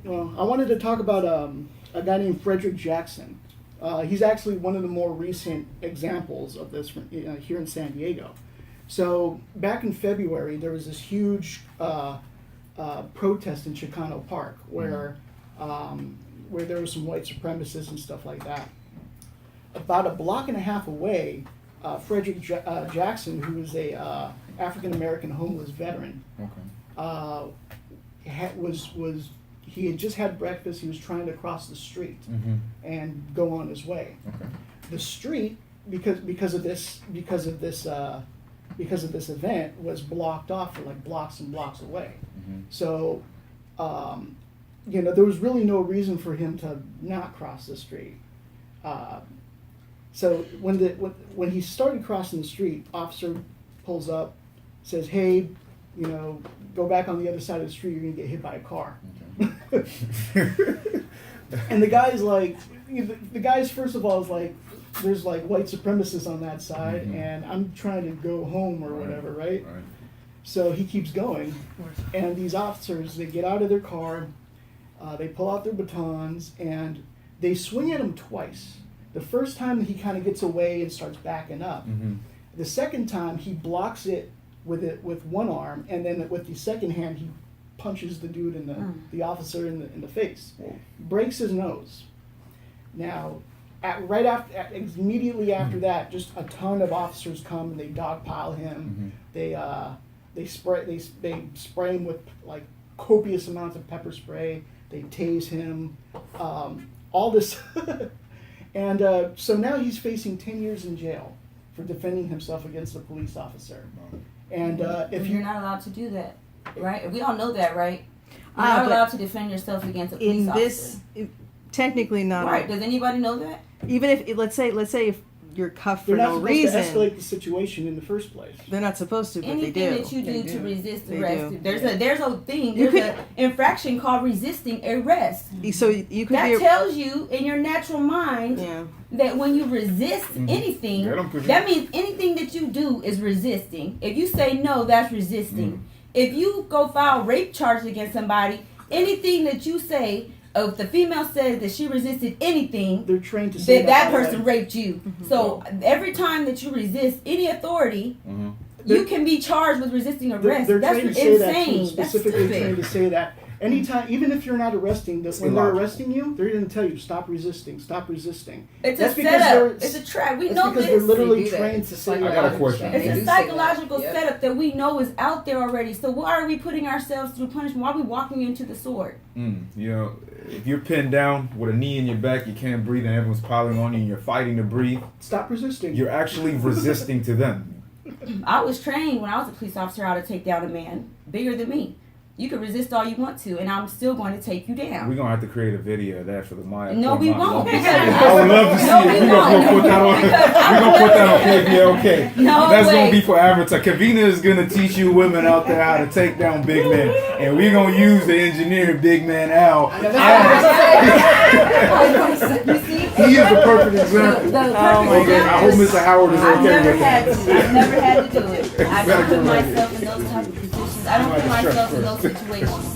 Well, I wanted to talk about a guy named Fredrick Jefferson. He's actually one of the more recent examples of this here in San Diego. So back in February, there was this huge protest in Chicano Park where there were some white supremacists and stuff like that. About a block and a half away, Fredrick Jefferson, who was a African American homeless veteran, he had just had breakfast. He was trying to cross the street and go on his way. The street, because of this event, was blocked off for like blocks and blocks away. So, there was really no reason for him to not cross the street. So when he started crossing the street, officer pulls up, says, "Hey, go back on the other side of the street. You're gonna get hit by a car." And the guy's first of all is like, there's like white supremacists on that side, and I'm trying to go home or whatever, right? So he keeps going, and these officers, they get out of their car, they pull out their batons, and they swing at him twice. The first time he kind of gets away and starts backing up. The second time he blocks it with one arm, and then with the second hand he punches the dude the officer in the face, breaks his nose. Now, immediately after that, just a ton of officers come and they dogpile him. They spray him with like copious amounts of pepper spray. They tase him, all this, and so now he's facing 10 years in jail for defending himself against a police officer. And if you're not allowed to do that, right? We all know that, right? You're not allowed to defend yourself against a police officer. Technically not. Right? Does anybody know that? Even if let's say if you're cuffed for no reason, they're not supposed to escalate the situation in the first place. They're not supposed to, but anything they do. That you do to resist they arrest, do. there's an infraction called resisting arrest. So you could that tells you in your natural mind that when you resist anything, that means anything that you do is resisting. If you say no, that's resisting. If you go file rape charges against somebody, anything that you say, if the female says that she resisted anything, they're trained to say that person raped you. So every time that you resist any authority, you can be charged with resisting arrest. They're That's trained to say insane. That, specifically trained to say that. Anytime, even if you're not arresting, when they're arresting you, they're going to tell you, stop resisting, stop resisting. It's a setup. It's a trap. We know this. Because they're literally trained to say that. I got a question. It's a psychological setup that we know is out there already. So why are we putting ourselves through punishment? Why are we walking into the sword? If you're pinned down with a knee in your back, you can't breathe, and everyone's piling on you, and you're fighting to breathe. Stop resisting. You're actually resisting to them. I was trained when I was a police officer how to take down a man bigger than me. You can resist all you want to, and I'm still going to take you down. We're going to have to create a video of that for the Maya. No, we won't. I would love to see it. We're going to put that on. We're going to put that on KVLK. No, that's going to be for advertising. Kavina is going to teach you women out there how to take down big men, and we're going to use the engineer Big Man Al. He is the perfect example. I hope Mr. Howard is okay with that. I've never had to do it. I don't put myself in those type of positions. I don't put myself in those situations.